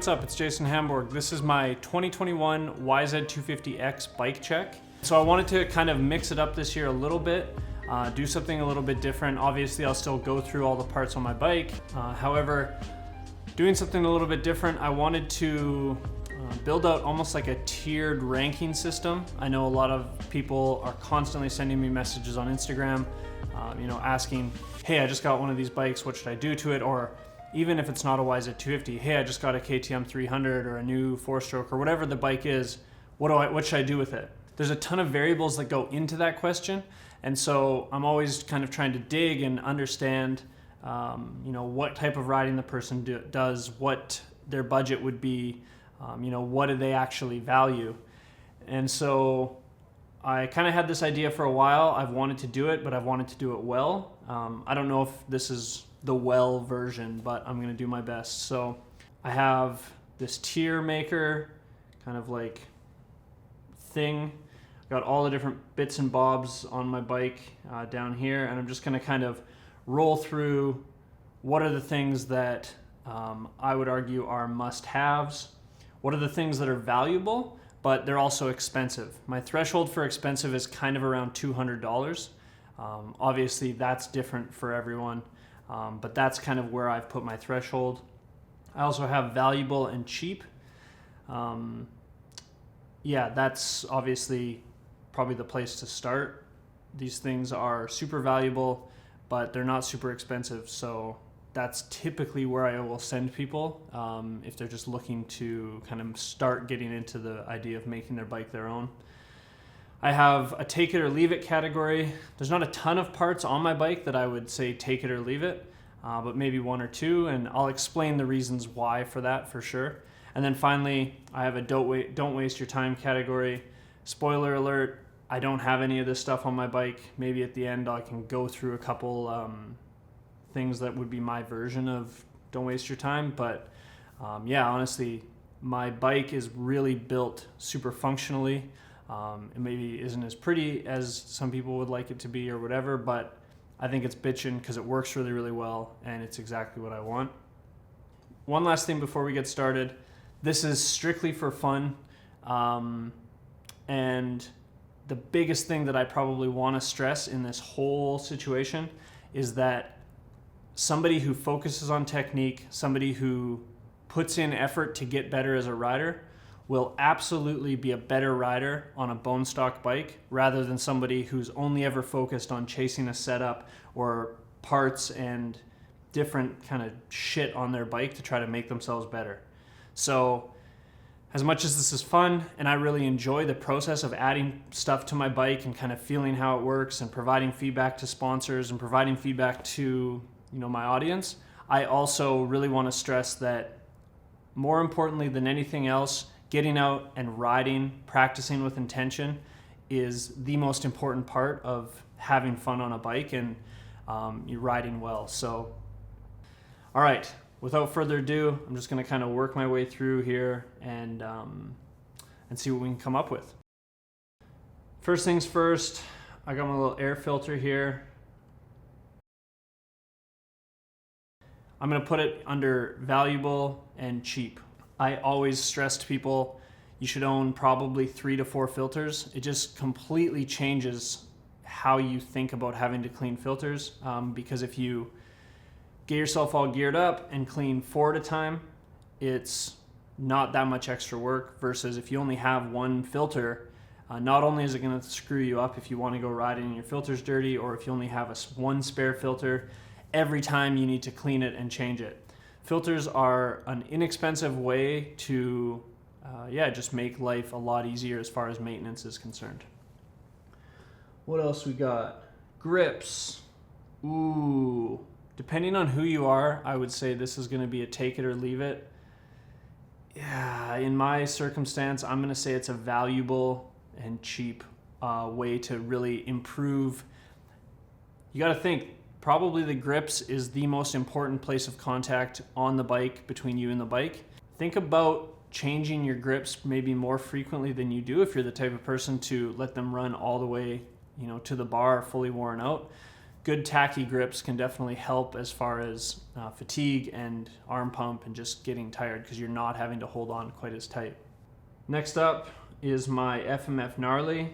what's up? It's Jason Hamburg. This is my 2021 YZ250x bike check. So I wanted to kind of mix it up this year a little bit, do something a little bit different. Obviously, I'll still go through all the parts on my bike. However, doing something a little bit different, I wanted to build out almost like a tiered ranking system. I know a lot of people are constantly sending me messages on Instagram, asking, hey, I just got one of these bikes, what should I do to it? Or even if it's not a YZ250, hey, I just got a KTM 300 or a new 4-stroke or whatever the bike is, what should I do with it? There's a ton of variables that go into that question, and so I'm always kind of trying to dig and understand what type of riding the person does, what their budget would be, what do they actually value. And so I kind of had this idea for a while. I've wanted to do it, but I've wanted to do it well. I don't know if this is the well version, but I'm gonna do my best. So I have this tier maker kind of like thing. Got all the different bits and bobs on my bike down here, and I'm just gonna kind of roll through what are the things that I would argue are must-haves, what are the things that are valuable, but they're also expensive. My threshold for expensive is kind of around $200. Obviously that's different for everyone, but that's kind of where I've put my threshold. I also have valuable and cheap. That's obviously probably the place to start. These things are super valuable, but they're not super expensive. So that's typically where I will send people if they're just looking to kind of start getting into the idea of making their bike their own. I have a take it or leave it category. There's not a ton of parts on my bike that I would say take it or leave it, but maybe one or two, and I'll explain the reasons why for that for sure. And then finally, I have a don't waste your time category. Spoiler alert, I don't have any of this stuff on my bike. Maybe at the end I can go through a couple things that would be my version of don't waste your time. But honestly, my bike is really built super functionally. It maybe isn't as pretty as some people would like it to be or whatever, but I think it's bitchin' because it works really, really well and it's exactly what I want. One last thing before we get started. This is strictly for fun. And the biggest thing that I probably want to stress in this whole situation is that somebody who focuses on technique, somebody who puts in effort to get better as a rider, will absolutely be a better rider on a bone stock bike rather than somebody who's only ever focused on chasing a setup or parts and different kind of shit on their bike to try to make themselves better. So as much as this is fun and I really enjoy the process of adding stuff to my bike and kind of feeling how it works and providing feedback to sponsors and providing feedback to my audience, I also really want to stress that more importantly than anything else, getting out and riding, practicing with intention is the most important part of having fun on a bike and you're riding well. So, all right, without further ado, I'm just gonna kind of work my way through here and see what we can come up with. First things first, I got my little air filter here. I'm gonna put it under valuable and cheap. I always stress to people, you should own probably 3 to 4 filters. It just completely changes how you think about having to clean filters because if you get yourself all geared up and clean 4 at a time, it's not that much extra work versus if you only have one filter, not only is it gonna screw you up if you wanna go riding and your filter's dirty, or if you only have one spare filter, every time you need to clean it and change it. Filters are an inexpensive way to just make life a lot easier as far as maintenance is concerned. What else we got? Grips. Ooh. Depending on who you are, I would say this is going to be a take it or leave it. Yeah, in my circumstance, I'm going to say it's a valuable and cheap way to really improve. You got to think, probably the grips is the most important place of contact on the bike between you and the bike. Think about changing your grips maybe more frequently than you do if you're the type of person to let them run all the way to the bar fully worn out. good tacky grips can definitely help as far as fatigue and arm pump and just getting tired because you're not having to hold on quite as tight. Next up is my FMF Gnarly.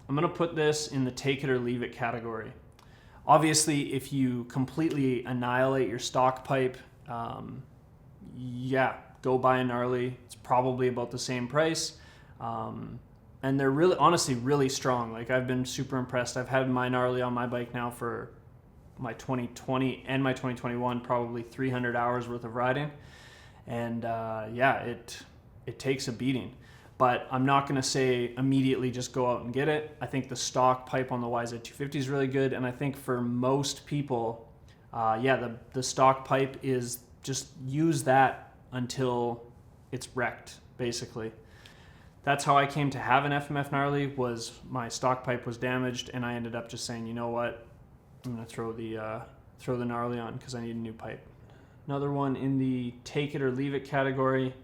I'm gonna put this in the take it or leave it category. Obviously, if you completely annihilate your stock pipe, yeah, go buy a Gnarly. It's probably about the same price. And they're really, honestly, really strong. Like, I've been super impressed. I've had my Gnarly on my bike now for my 2020 and my 2021, probably 300 hours worth of riding. And yeah, it takes a beating. But I'm not gonna say immediately just go out and get it. I think the stock pipe on the YZ250 is really good. And I think for most people, yeah, the stock pipe is just use that until it's wrecked, basically. That's how I came to have an FMF Gnarly, was my stock pipe was damaged, and I ended up just saying, you know what, I'm gonna throw the Gnarly on because I need a new pipe. Another one in the take it or leave it category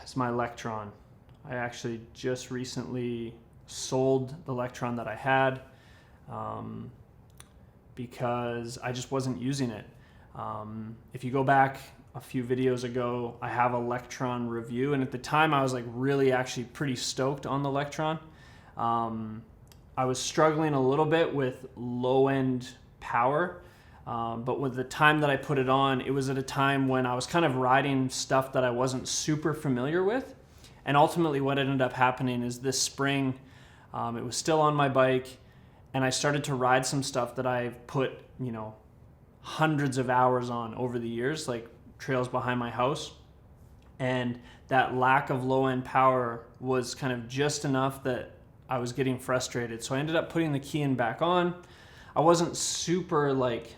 is my Electron. I actually just recently sold the Electron that I had because I just wasn't using it. If you go back a few videos ago, I have Electron review, and at the time I was like really actually pretty stoked on the Electron. I was struggling a little bit with low-end power, but with the time that I put it on, it was at a time when I was kind of riding stuff that I wasn't super familiar with. And ultimately what ended up happening is this spring, it was still on my bike, and I started to ride some stuff that I've put, you know, hundreds of hours on over the years, like trails behind my house. And that lack of low-end power was kind of just enough that I was getting frustrated. So I ended up putting the Keyan back on. I wasn't super like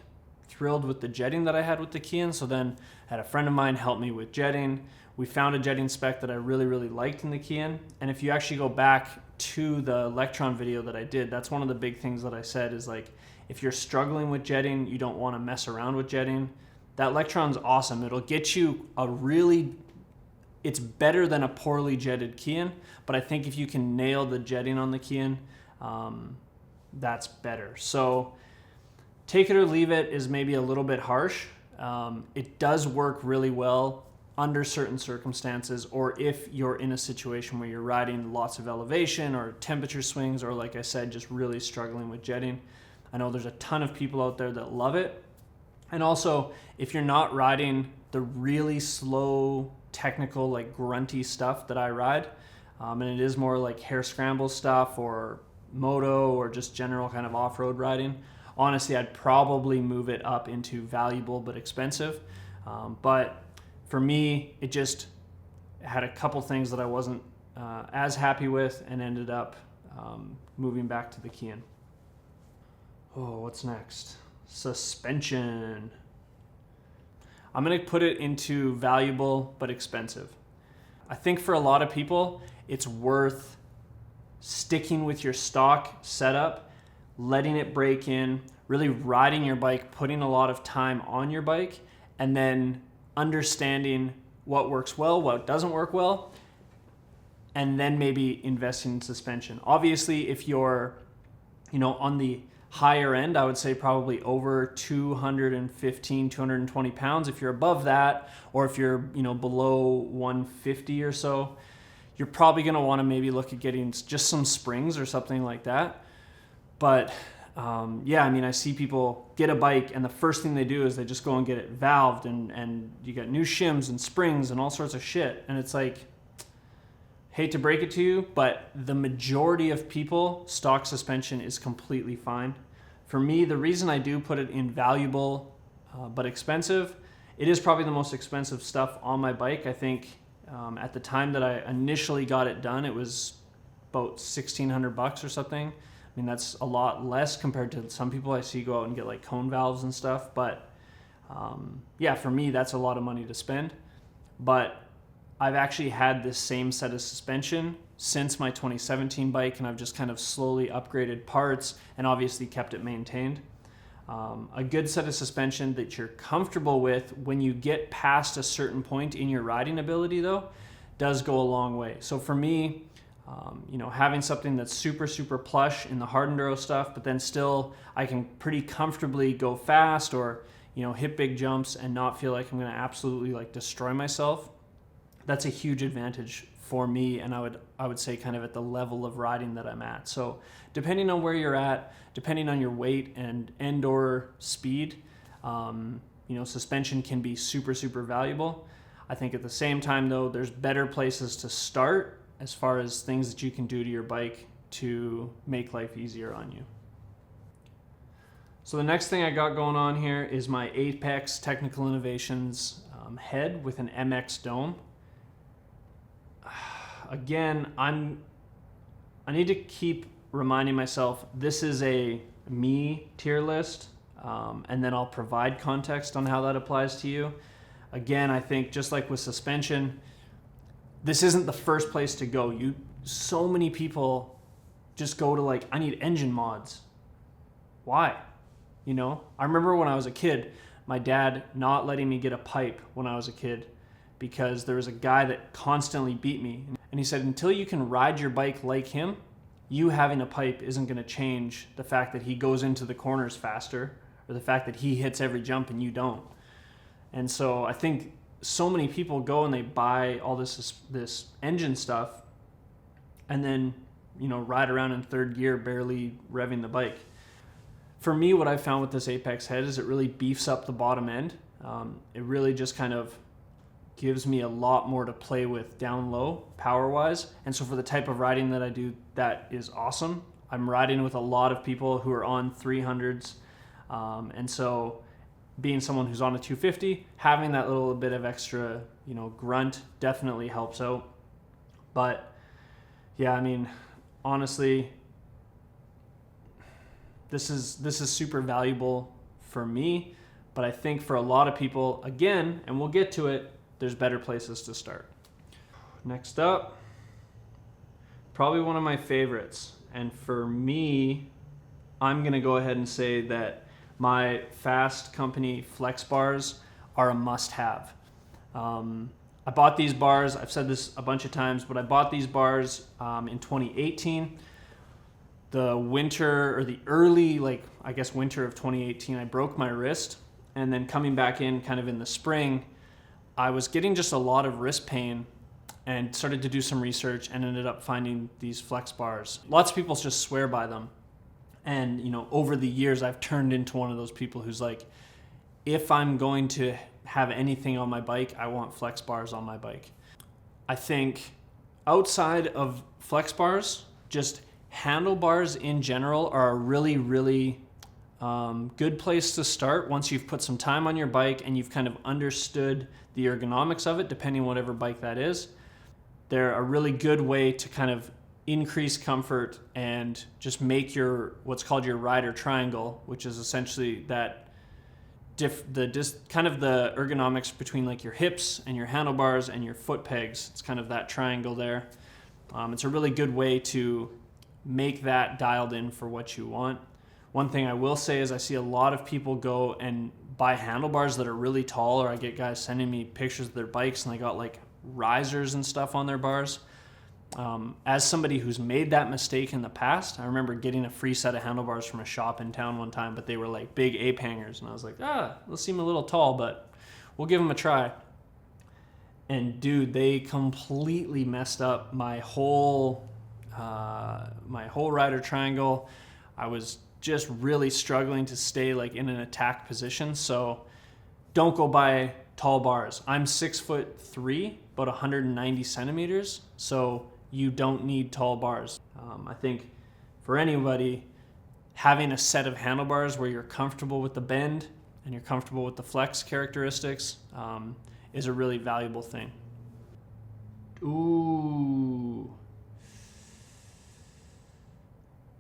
thrilled with the jetting that I had with the Keyan. So then I had a friend of mine help me with jetting. We found a jetting spec that I really, really liked in the Keyan. And if you actually go back to the Electron video that I did, that's one of the big things that I said is like, if you're struggling with jetting, you don't want to mess around with jetting. That Electron's awesome. It'll get you a really, it's better than a poorly jetted Keyan, but I think if you can nail the jetting on the Keyan, that's better. So take it or leave it is maybe a little bit harsh. It does work really well under certain circumstances, or if you're in a situation where you're riding lots of elevation or temperature swings, or like I said, just really struggling with jetting. I know there's a ton of people out there that love it. And also, if you're not riding the really slow, technical, like grunty stuff that I ride, and it is more like hair scramble stuff or moto or just general kind of off-road riding, honestly, I'd probably move it up into valuable but expensive. But for me, it just had a couple things that I wasn't as happy with, and ended up moving back to the Keyan. Oh, what's next? Suspension. I'm gonna put it into valuable but expensive. I think for a lot of people, it's worth sticking with your stock setup, letting it break in, really riding your bike, putting a lot of time on your bike, and then understanding what works well, what doesn't work well, and then maybe investing in suspension. Obviously, if you're, you know, on the higher end, I would say probably over 215, 220 pounds. If you're above that, or if you're, you know, below 150 or so, you're probably gonna wanna maybe look at getting just some springs or something like that. But yeah, I mean, I see people get a bike and the first thing they do is they just go and get it valved, and you got new shims and springs and all sorts of shit. And it's like, hate to break it to you, but the majority of people, stock suspension is completely fine. For me, the reason I do put it in valuable but expensive, it is probably the most expensive stuff on my bike. I think at the time that I initially got it done, it was about $1,600 or something. I mean, that's a lot less compared to some people I see go out and get like cone valves and stuff. But yeah, for me, that's a lot of money to spend. But I've actually had this same set of suspension since my 2017 bike, and I've just kind of slowly upgraded parts and obviously kept it maintained. A good set of suspension that you're comfortable with when you get past a certain point in your riding ability, though, does go a long way. So for me, You know, having something that's super, super plush in the hard enduro stuff, but then still I can pretty comfortably go fast or, you know, hit big jumps and not feel like I'm going to absolutely like destroy myself. That's a huge advantage for me, and I would say kind of at the level of riding that I'm at. So depending on where you're at, depending on your weight and or speed, you know, suspension can be super, super valuable. I think at the same time though, there's better places to start as far as things that you can do to your bike to make life easier on you. So the next thing I got going on here is my Apex Technical Innovations head with an MX dome. Again, I need to keep reminding myself this is a me tier list, and then I'll provide context on how that applies to you. Again, I think just like with suspension, this isn't the first place to go. So many people just go to like, I need engine mods. Why? You know, I remember when I was a kid, my dad not letting me get a pipe when I was a kid because there was a guy that constantly beat me. And he said, until you can ride your bike like him, you having a pipe isn't going to change the fact that he goes into the corners faster or the fact that he hits every jump and you don't. And so I think so many people go and they buy all this engine stuff and then, you know, ride around in third gear, barely revving the bike. For me, what I've found with this Apex head is it really beefs up the bottom end. It really just kind of gives me a lot more to play with down low, power-wise. And so for the type of riding that I do, that is awesome. I'm riding with a lot of people who are on 300s. And so being someone who's on a 250, having that little bit of extra, you know, grunt definitely helps out. But yeah, I mean, honestly, this is super valuable for me, but I think for a lot of people, again, and we'll get to it, there's better places to start. Next up, probably one of my favorites. And for me, I'm gonna go ahead and say that my Fast Company flex bars are a must-have. I bought these bars, I've said this a bunch of times, but I bought these bars in 2018. The winter, or the early, like, I guess winter of 2018, I broke my wrist. And then coming back in kind of in the spring, I was getting just a lot of wrist pain and started to do some research and ended up finding these flex bars. Lots of people just swear by them. And, you know, over the years, I've turned into one of those people who's like, if I'm going to have anything on my bike, I want flex bars on my bike. I think outside of flex bars, just handlebars in general are a really, really good place to start once you've put some time on your bike and you've kind of understood the ergonomics of it, depending on whatever bike that is. They're a really good way to kind of increase comfort and just make your what's called your rider triangle, which is essentially that kind of the ergonomics between like your hips and your handlebars and your foot pegs. It's kind of that triangle there. It's a really good way to make that dialed in for what you want. One thing I will say is I see a lot of people go and buy handlebars that are really tall, or I get guys sending me pictures of their bikes and they got like risers and stuff on their bars. As somebody who's made that mistake in the past, I remember getting a free set of handlebars from a shop in town one time, but they were like big ape hangers. And I was like, those seem a little tall, but we'll give them a try. And dude, they completely messed up my whole rider triangle. I was just really struggling to stay like in an attack position. So don't go buy tall bars. I'm 6'3", about 190 centimeters. So you don't need tall bars. I think for anybody, having a set of handlebars where you're comfortable with the bend and you're comfortable with the flex characteristics is a really valuable thing. Ooh.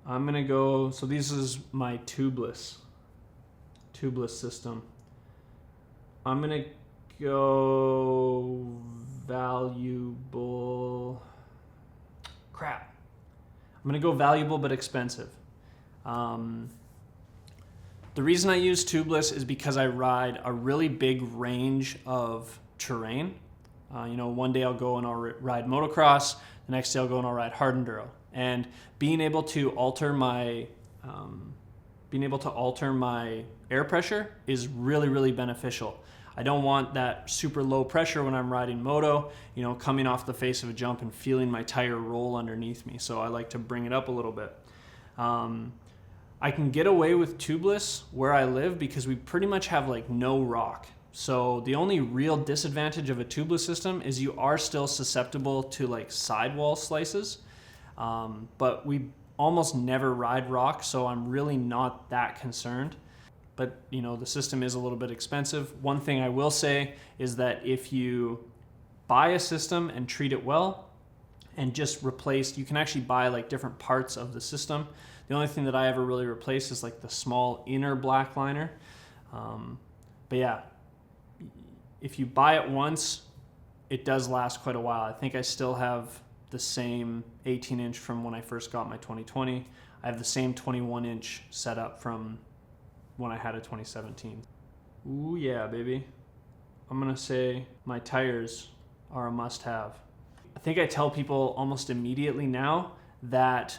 I'm gonna go, so this is my tubeless system. I'm gonna go valuable, crap. I'm gonna go valuable but expensive. The reason I use tubeless is because I ride a really big range of terrain. You know, one day I'll go and I'll ride motocross, the next day I'll go and I'll ride hard enduro. And being able to alter my air pressure is really, really beneficial. I don't want that super low pressure when I'm riding moto, you know, coming off the face of a jump and feeling my tire roll underneath me. So I like to bring it up a little bit. I can get away with tubeless where I live because we pretty much have like no rock. So the only real disadvantage of a tubeless system is you are still susceptible to like sidewall slices. But we almost never ride rock, so I'm really not that concerned. But you know, the system is a little bit expensive. One thing I will say is that if you buy a system and treat it well and just replace, you can actually buy like different parts of the system. The only thing that I ever really replaced is like the small inner black liner. But yeah, if you buy it once, it does last quite a while. I think I still have the same 18-inch from when I first got my 2020. I have the same 21-inch setup from when I had a 2017. Ooh yeah, baby. I'm gonna say my tires are a must-have. I think I tell people almost immediately now that,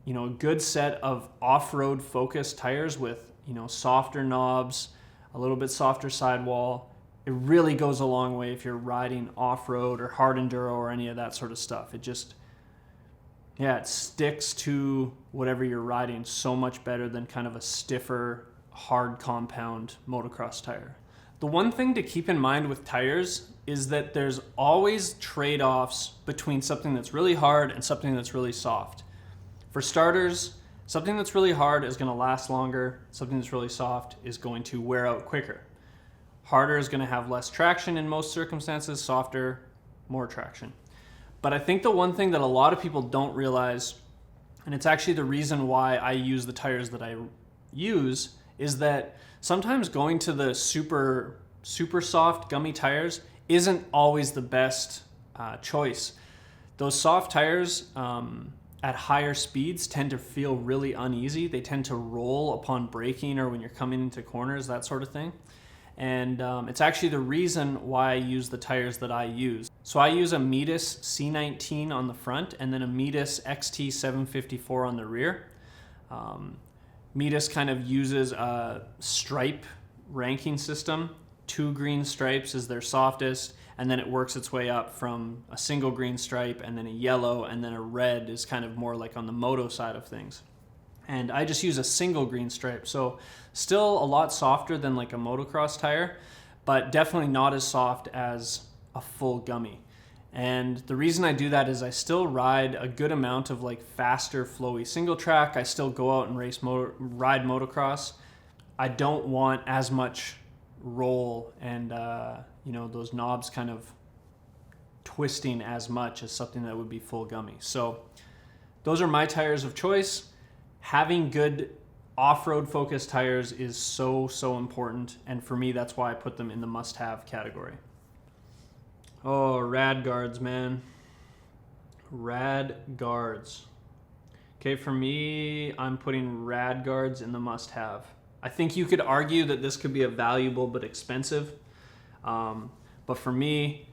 you know, a good set of off-road focused tires with, you know, softer knobs, a little bit softer sidewall, it really goes a long way if you're riding off-road or hard enduro or any of that sort of stuff. It just, yeah, it sticks to whatever you're riding so much better than kind of a stiffer, hard compound motocross tire. The one thing to keep in mind with tires is that there's always trade-offs between something that's really hard and something that's really soft. For starters, something that's really hard is going to last longer. Something that's really soft is going to wear out quicker. Harder is going to have less traction in most circumstances, softer, more traction. But I think the one thing that a lot of people don't realize, and it's actually the reason why I use the tires that I use, is that sometimes going to the super soft gummy tires isn't always the best choice. Those soft tires at higher speeds tend to feel really uneasy. They tend to roll upon braking or when you're coming into corners, that sort of thing. And it's actually the reason why I use the tires that I use. So I use a Metis C19 on the front and then a Metis XT754 on the rear. Metis kind of uses a stripe ranking system. 2 green stripes is their softest, and then it works its way up from a single green stripe and then a yellow and then a red is kind of more like on the moto side of things. And I just use a single green stripe. So still a lot softer than like a motocross tire, but definitely not as soft as a full gummy. And the reason I do that is I still ride a good amount of like faster, flowy single track. I still go out and ride motocross. I don't want as much roll and you know, those knobs kind of twisting as much as something that would be full gummy. So those are my tires of choice. Having good off-road focused tires is so important, and for me that's why I put them in the must-have category. Oh, Rad Guards, man. Rad Guards. Okay, for me, I'm putting Rad Guards in the must-have. I think you could argue that this could be a valuable but expensive. But for me,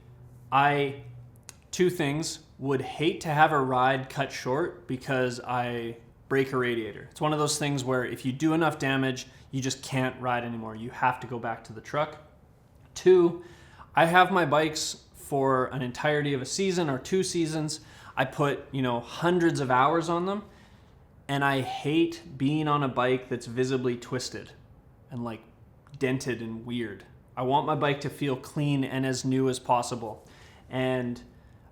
two things. Would hate to have a ride cut short because I break a radiator. It's one of those things where if you do enough damage, you just can't ride anymore. You have to go back to the truck. 2, I have my bikes for an entirety of a season or 2 seasons. I put, you know, hundreds of hours on them, and I hate being on a bike that's visibly twisted and like dented and weird. I want my bike to feel clean and as new as possible. And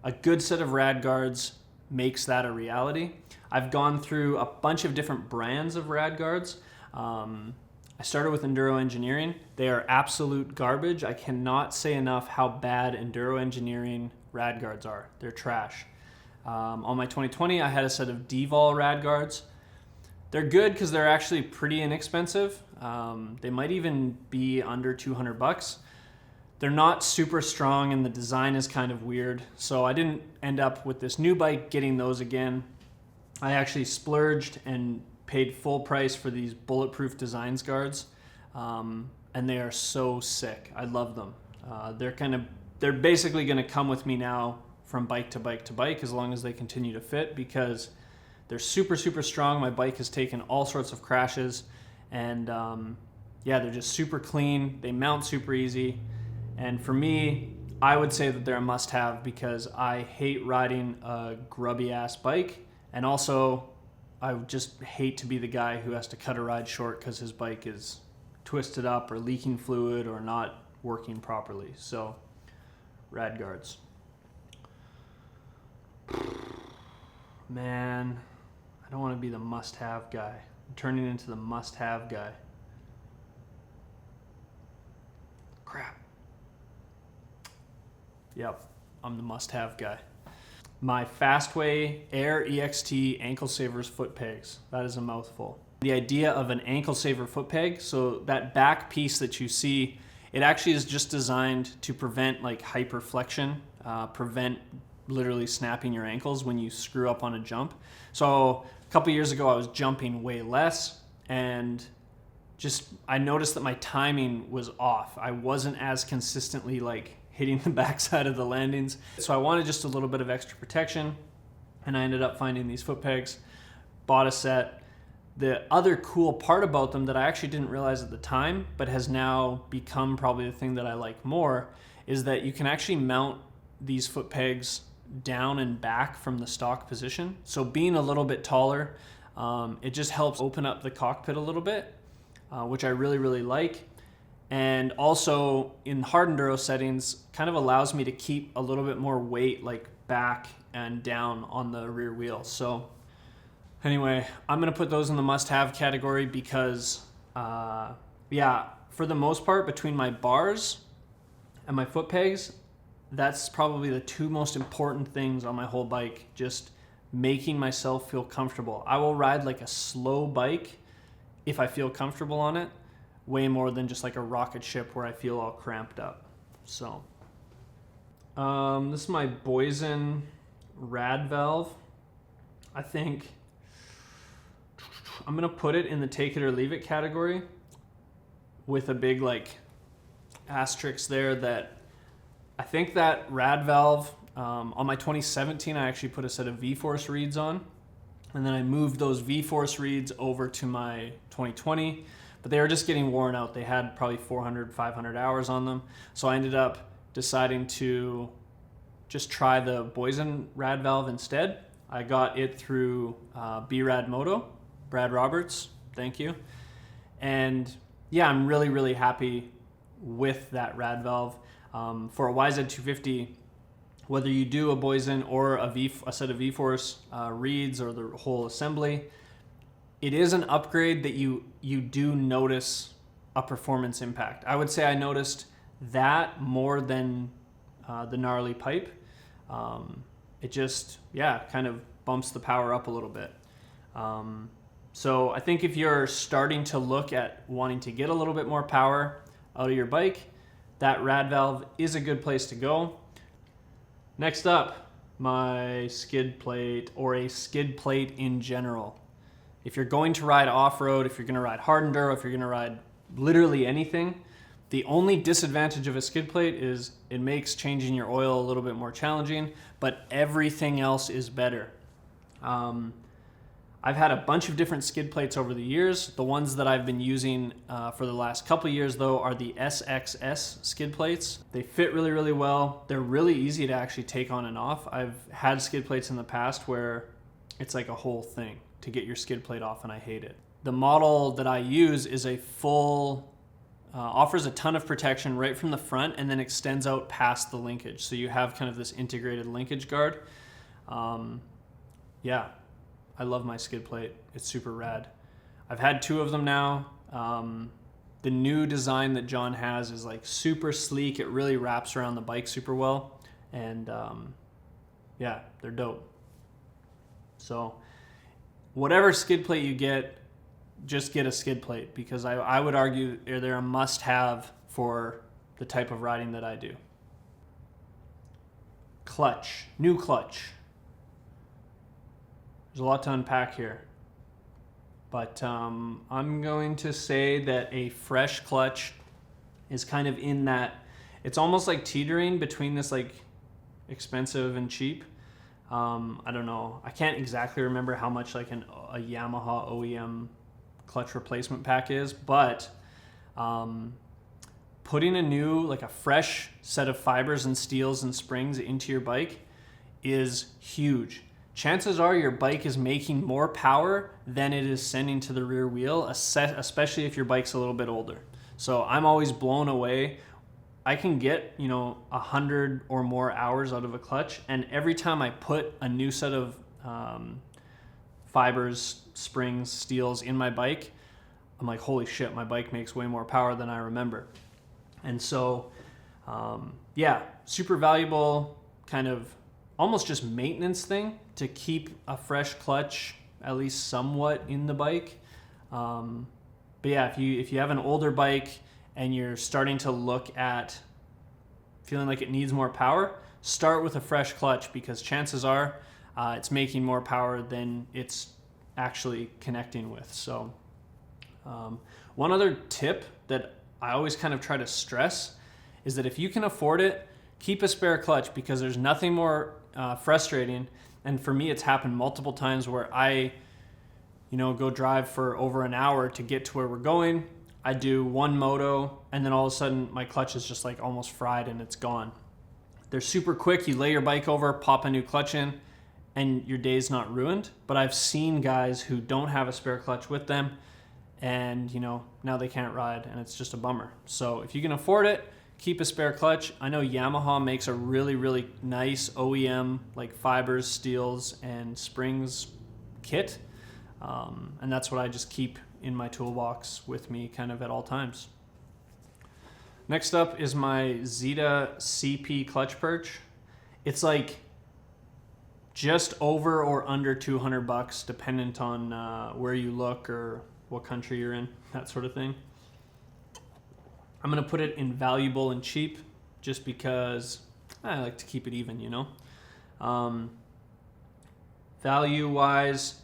a good set of Rad Guards makes that a reality. I've gone through a bunch of different brands of Rad Guards. I started with Enduro Engineering. They are absolute garbage. I cannot say enough how bad Enduro Engineering Rad Guards are. They're trash. On my 2020, I had a set of Devol Rad Guards. They're good because they're actually pretty inexpensive. They might even be under 200 bucks. They're not super strong and the design is kind of weird. So I didn't end up with this new bike getting those again. I actually splurged and paid full price for these Bulletproof Designs guards. And they are so sick. I love them. They're kind of they're basically going to come with me now from bike to bike to bike as long as they continue to fit, because they're super, super strong. My bike has taken all sorts of crashes, and yeah, they're just super clean. They mount super easy. And for me, I would say that they're a must-have because I hate riding a grubby-ass bike. And also, I just hate to be the guy who has to cut a ride short because his bike is twisted up or leaking fluid or not working properly. So, Rad Guards. Man, I don't want to be the must-have guy. I'm turning into the must-have guy. Crap. Yep, I'm the must-have guy. My Fastway Air EXT ankle savers foot pegs. That is a mouthful. The idea of an ankle saver foot peg, so that back piece that you see, it actually is just designed to prevent like hyperflexion, prevent literally snapping your ankles when you screw up on a jump. So a couple years ago I was jumping way less, and I noticed that my timing was off. I wasn't as consistently like hitting the backside of the landings. So I wanted just a little bit of extra protection, and I ended up finding these foot pegs, bought a set. The other cool part about them that I actually didn't realize at the time, but has now become probably the thing that I like more, is that you can actually mount these foot pegs down and back from the stock position. So being a little bit taller, it just helps open up the cockpit a little bit, which I really, really like. And also in hard enduro settings, kind of allows me to keep a little bit more weight like back and down on the rear wheel. So anyway, I'm gonna put those in the must-have category because yeah, for the most part, between my bars and my foot pegs, that's probably the two most important things on my whole bike, just making myself feel comfortable. I will ride like a slow bike if I feel comfortable on it, way more than just like a rocket ship where I feel all cramped up. So this is my Boysen Rad Valve. I think I'm gonna put it in the take it or leave it category, with a big like asterisk there, that I think that Rad Valve, on my 2017 I actually put a set of V-Force reeds on, and then I moved those V-Force reeds over to my 2020, but they were just getting worn out. They had probably 400, 500 hours on them. So I ended up deciding to just try the Boysen Rad Valve instead. I got it through B-Rad Moto, Brad Roberts, thank you. And yeah, I'm really, really happy with that Rad Valve. For a YZ250, whether you do a Boysen or a set of V-Force reeds or the whole assembly, it is an upgrade that you do notice a performance impact. I would say I noticed that more than the gnarly pipe. It just, yeah, kind of bumps the power up a little bit. So I think if you're starting to look at wanting to get a little bit more power out of your bike, that Rad Valve is a good place to go. Next up, my skid plate, or a skid plate in general. If you're going to ride off-road, if you're going to ride hard enduro, if you're going to ride literally anything, the only disadvantage of a skid plate is it makes changing your oil a little bit more challenging, but everything else is better. I've had a bunch of different skid plates over the years. The ones that I've been using for the last couple of years, though, are the SXS skid plates. They fit really, really well. They're really easy to actually take on and off. I've had skid plates in the past where it's like a whole thing to get your skid plate off, and I hate it. The model that I use is a full, offers a ton of protection right from the front and then extends out past the linkage. So you have kind of this integrated linkage guard. Yeah, I love my skid plate. It's super rad. I've had two of them now. The new design that John has is like super sleek. It really wraps around the bike super well. And yeah, they're dope. So whatever skid plate you get, just get a skid plate, because I would argue they're a must-have for the type of riding that I do. Clutch, new clutch. There's a lot to unpack here, but I'm going to say that a fresh clutch is kind of in that It's almost like teetering between this like expensive and cheap. I don't know. I can't exactly remember how much like a Yamaha OEM clutch replacement pack is, but putting a fresh set of fibers and steels and springs into your bike is huge. Chances are your bike is making more power than it is sending to the rear wheel, especially if your bike's a little bit older. So I'm always blown away. I can get, 100 or more hours out of a clutch, and every time I put a new set of fibers, springs, steels in my bike, I'm like, holy shit, my bike makes way more power than I remember. And so, super valuable, kind of almost just maintenance thing to keep a fresh clutch at least somewhat in the bike. But yeah, if you have an older bike and you're starting to look at feeling like it needs more power, start with a fresh clutch, because chances are it's making more power than it's actually connecting with. So one other tip that I always kind of try to stress is that if you can afford it, keep a spare clutch, because there's nothing more frustrating. And for me, it's happened multiple times where I go drive for over an hour to get to where we're going. I do one moto, and then all of a sudden my clutch is just like almost fried and it's gone. They're super quick. You lay your bike over, pop a new clutch in, and your day's not ruined. But I've seen guys who don't have a spare clutch with them, and now they can't ride, and it's just a bummer. So if you can afford it, keep a spare clutch. I know Yamaha makes a really, really nice OEM like fibers, steels, and springs kit. And that's what I just keep in my toolbox with me kind of at all times. Next up is my Zeta CP clutch perch. It's like just over or under $200, dependent on where you look or what country you're in, that sort of thing. I'm gonna put it in valuable and cheap, just because I like to keep it even, Value-wise,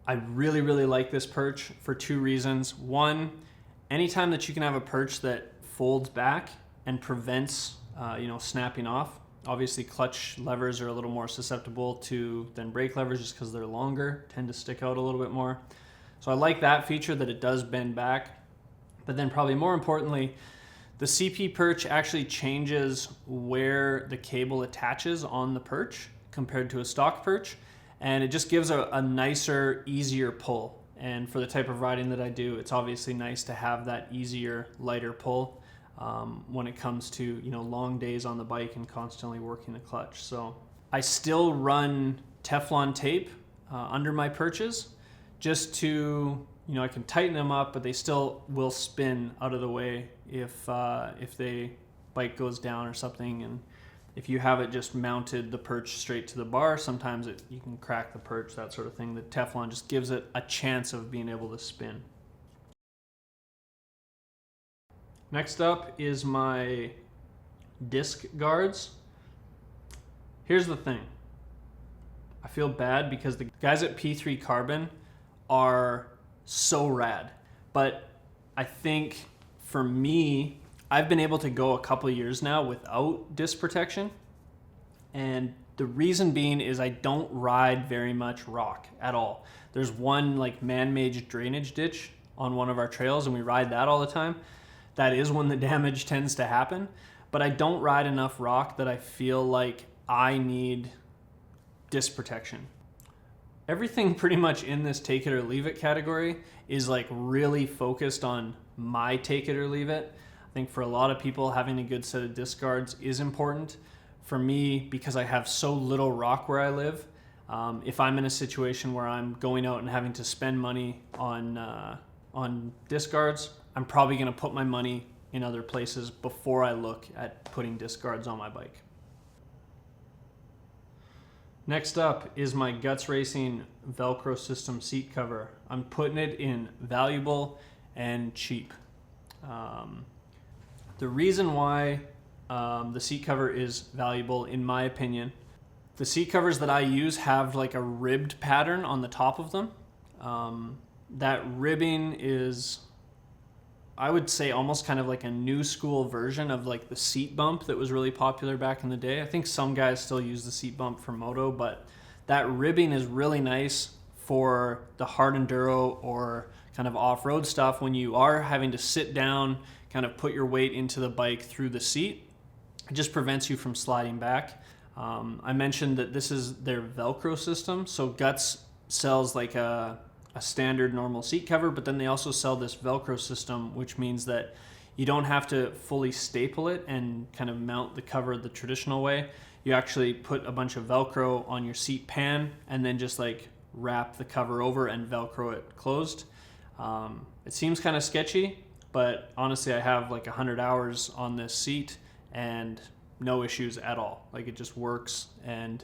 I really, really like this perch for two reasons. One, anytime that you can have a perch that folds back and prevents, snapping off. Obviously, clutch levers are a little more susceptible than brake levers, just because they're longer, tend to stick out a little bit more. So I like that feature, that it does bend back. But then probably more importantly, the CP perch actually changes where the cable attaches on the perch compared to a stock perch. And it just gives a nicer, easier pull. And for the type of riding that I do, it's obviously nice to have that easier, lighter pull when it comes to long days on the bike and constantly working the clutch. So I still run Teflon tape under my perches, just to I can tighten them up, but they still will spin out of the way if the bike goes down or something. And if you have it just mounted the perch straight to the bar, sometimes you can crack the perch, that sort of thing. The Teflon just gives it a chance of being able to spin. Next up is my disc guards. Here's the thing. I feel bad because the guys at P3 Carbon are so rad, but I think for me, I've been able to go a couple of years now without disc protection, and the reason being is I don't ride very much rock at all. There's one like man-made drainage ditch on one of our trails, and we ride that all the time. That is when the damage tends to happen, but I don't ride enough rock that I feel like I need disc protection. Everything pretty much in this take it or leave it category is like really focused on my take it or leave it. I think for a lot of people, having a good set of disc guards is important. For me, because I have so little rock where I live, if I'm in a situation where I'm going out and having to spend money on disc guards, I'm probably going to put my money in other places before I look at putting disc guards on my bike. Next up is my Guts Racing Velcro system seat cover. I'm putting it in valuable and cheap. The reason why the seat cover is valuable, in my opinion, the seat covers that I use have like a ribbed pattern on the top of them. That ribbing is I would say almost kind of like a new school version of like the seat bump that was really popular back in the day. I think some guys still use the seat bump for moto, but that ribbing is really nice for the hard enduro or kind of off-road stuff when you are having to sit down, kind of put your weight into the bike through the seat. It just prevents you from sliding back. I mentioned that this is their Velcro system. So Guts sells like a standard normal seat cover, but then they also sell this Velcro system, which means that you don't have to fully staple it and kind of mount the cover the traditional way. You actually put a bunch of Velcro on your seat pan and then just like wrap the cover over and Velcro it closed. It seems kind of sketchy, but honestly, I have like 100 hours on this seat and no issues at all. Like it just works, and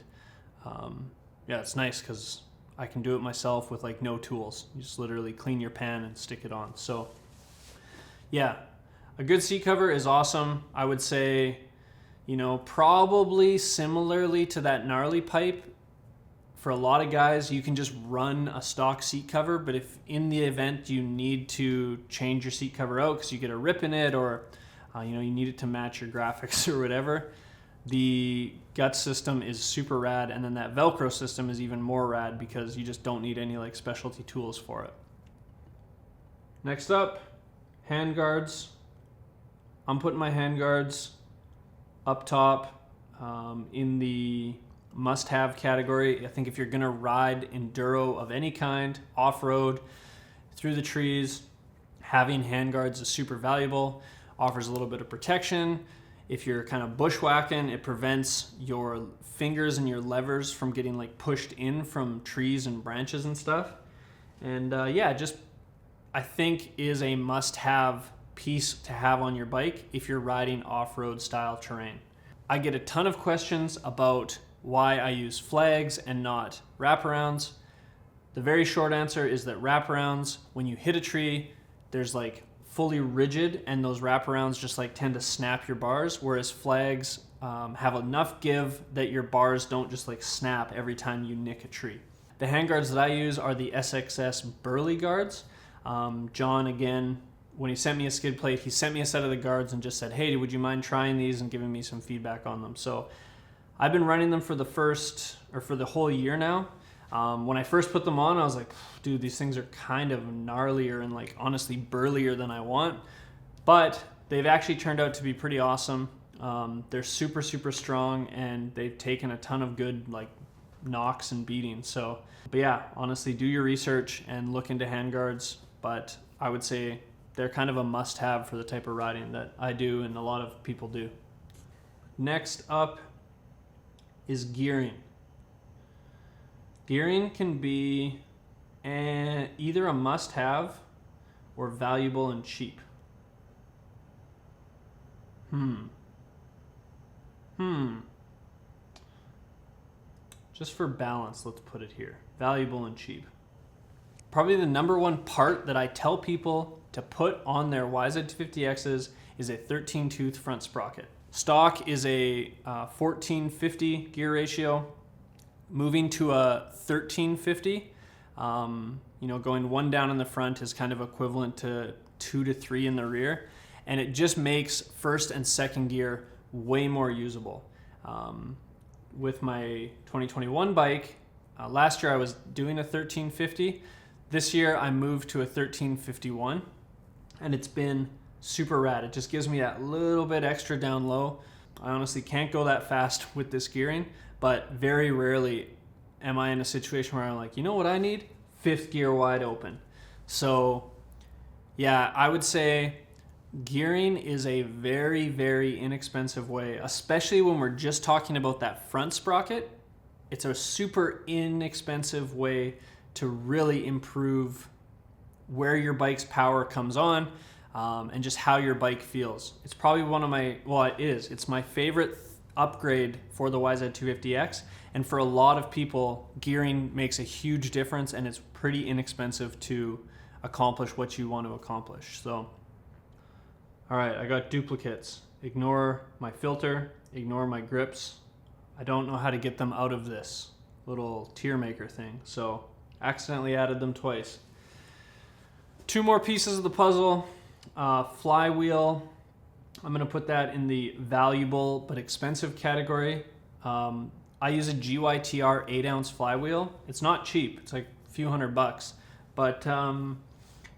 yeah, it's nice because I can do it myself with like no tools. You just literally clean your pan and stick it on. So yeah, a good seat cover is awesome. I would say, you know, probably similarly to that Gnarly pipe, for a lot of guys, you can just run a stock seat cover, but if in the event you need to change your seat cover out because you get a rip in it, or you know, you need it to match your graphics or whatever, the Guts system is super rad, and then that Velcro system is even more rad because you just don't need any like specialty tools for it. Next up, hand guards. I'm putting my hand guards up top in the must-have category. I think if you're gonna ride enduro of any kind, off-road, through the trees, having hand guards is super valuable. Offers a little bit of protection. If you're kind of bushwhacking, it prevents your fingers and your levers from getting like pushed in from trees and branches and stuff. And yeah, just I think is a must-have piece to have on your bike if you're riding off-road style terrain. I get a ton of questions about why I use flags and not wraparounds. The very short answer is that wraparounds, when you hit a tree, there's like fully rigid, and those wraparounds just like tend to snap your bars, whereas flags have enough give that your bars don't just like snap every time you nick a tree. The hand guards that I use are the SXS Burley guards. John, again, when he sent me a skid plate, he sent me a set of the guards and just said, hey, would you mind trying these and giving me some feedback on them? So I've been running them for the whole year now. When I first put them on, I was like, dude, these things are kind of gnarlier and like honestly burlier than I want, but they've actually turned out to be pretty awesome. They're super, super strong, and they've taken a ton of good like knocks and beatings. So, but yeah, honestly, do your research and look into hand guards, but I would say they're kind of a must-have for the type of riding that I do and a lot of people do. Next up is gearing. Gearing can be either a must-have or valuable and cheap. Just for balance, let's put it here. Valuable and cheap. Probably the number one part that I tell people to put on their YZ250Xs is a 13-tooth front sprocket. Stock is a 1450 gear ratio. Moving to a 1350, you know, going one down in the front is kind of equivalent to 2 to 3 in the rear, and it just makes first and second gear way more usable. With my 2021 bike, last year I was doing a 1350. This year I moved to a 1351, and it's been super rad. It just gives me that little bit extra down low. I honestly can't go that fast with this gearing, but very rarely am I in a situation where I'm like, you know what I need? 5th gear wide open. So yeah, I would say gearing is a very, very inexpensive way, especially when we're just talking about that front sprocket. It's a super inexpensive way to really improve where your bike's power comes on, and just how your bike feels. It's probably one of my, it's my favorite upgrade for the YZ250X, and for a lot of people, gearing makes a huge difference, and it's pretty inexpensive to accomplish what you want to accomplish. So, all right, I got duplicates. Ignore my filter, ignore my grips. I don't know how to get them out of this little tier maker thing, so accidentally added them twice. 2 more pieces of the puzzle. Flywheel, I'm gonna put that in the valuable but expensive category. I use a GYTR 8-ounce flywheel. It's not cheap, it's like a few $100, but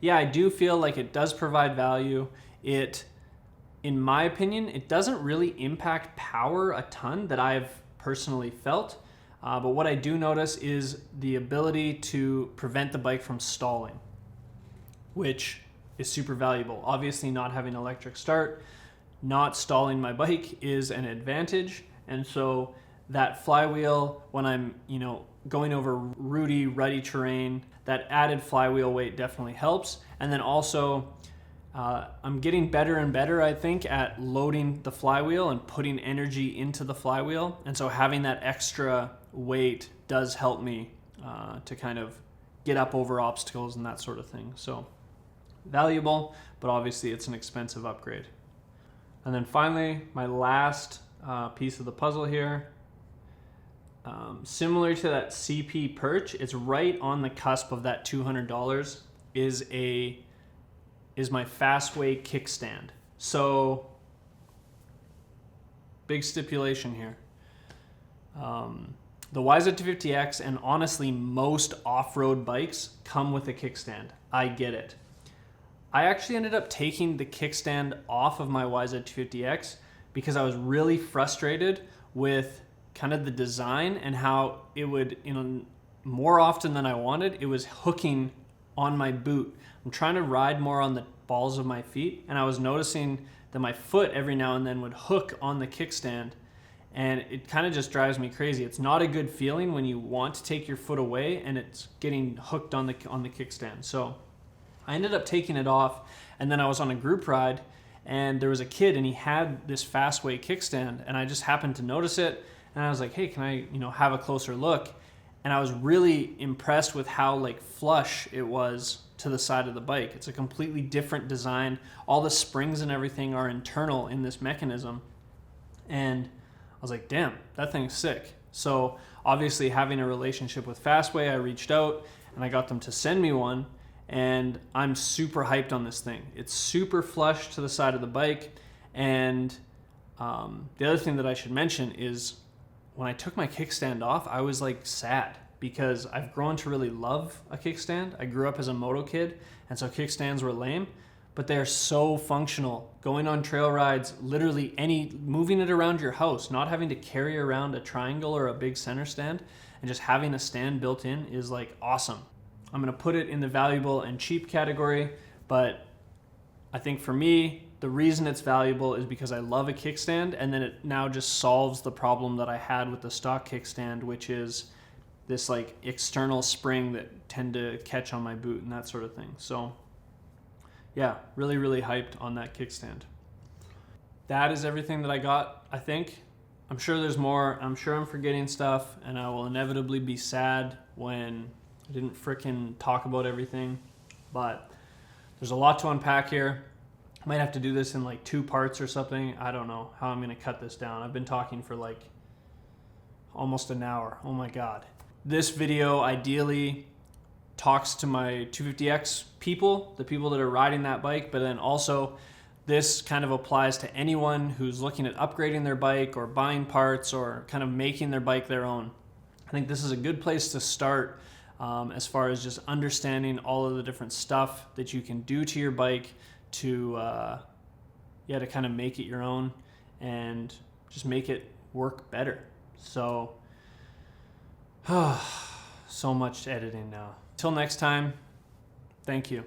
yeah, I do feel like it does provide value. In my opinion, it doesn't really impact power a ton that I've personally felt, but what I do notice is the ability to prevent the bike from stalling, which is super valuable. Obviously, not having electric start, not stalling my bike is an advantage, and so that flywheel, when I'm, going over rutty terrain, that added flywheel weight definitely helps. And then also, I'm getting better and better, I think, at loading the flywheel and putting energy into the flywheel. And so having that extra weight does help me to kind of get up over obstacles and that sort of thing. So valuable, but obviously it's an expensive upgrade. And then finally, my last piece of the puzzle here, similar to that CP Perch, it's right on the cusp of that $200, is my Fastway Kickstand. So big stipulation here. The YZ250X and honestly most off-road bikes come with a kickstand. I get it. I actually ended up taking the kickstand off of my YZ250X because I was really frustrated with kind of the design and how it would, more often than I wanted, it was hooking on my boot. I'm trying to ride more on the balls of my feet, and I was noticing that my foot every now and then would hook on the kickstand, and it kind of just drives me crazy. It's not a good feeling when you want to take your foot away and it's getting hooked on the kickstand. So I ended up taking it off, and then I was on a group ride, and there was a kid, and he had this Fastway kickstand, and I just happened to notice it, and I was like, hey, can I, have a closer look? And I was really impressed with how like flush it was to the side of the bike. It's a completely different design. All the springs and everything are internal in this mechanism. And I was like, damn, that thing's sick. So obviously having a relationship with Fastway, I reached out and I got them to send me one, and I'm super hyped on this thing. It's super flush to the side of the bike. And the other thing that I should mention is when I took my kickstand off, I was like sad because I've grown to really love a kickstand. I grew up as a moto kid, and so kickstands were lame, but they're so functional. Going on trail rides, literally moving it around your house, not having to carry around a triangle or a big center stand, and just having a stand built in is like awesome. I'm gonna put it in the valuable and cheap category, but I think for me, the reason it's valuable is because I love a kickstand, and then it now just solves the problem that I had with the stock kickstand, which is this like external spring that tend to catch on my boot and that sort of thing. So yeah, really, really hyped on that kickstand. That is everything that I got, I think. I'm sure there's more. I'm sure I'm forgetting stuff, and I will inevitably be sad when I didn't frickin' talk about everything, but there's a lot to unpack here. I might have to do this in like 2 parts or something. I don't know how I'm gonna cut this down. I've been talking for like almost an hour. Oh my God. This video ideally talks to my 250X people, the people that are riding that bike, but then also this kind of applies to anyone who's looking at upgrading their bike or buying parts or kind of making their bike their own. I think this is a good place to start as far as just understanding all of the different stuff that you can do to your bike to kind of make it your own and just make it work better. So so much editing now. Till next time, thank you.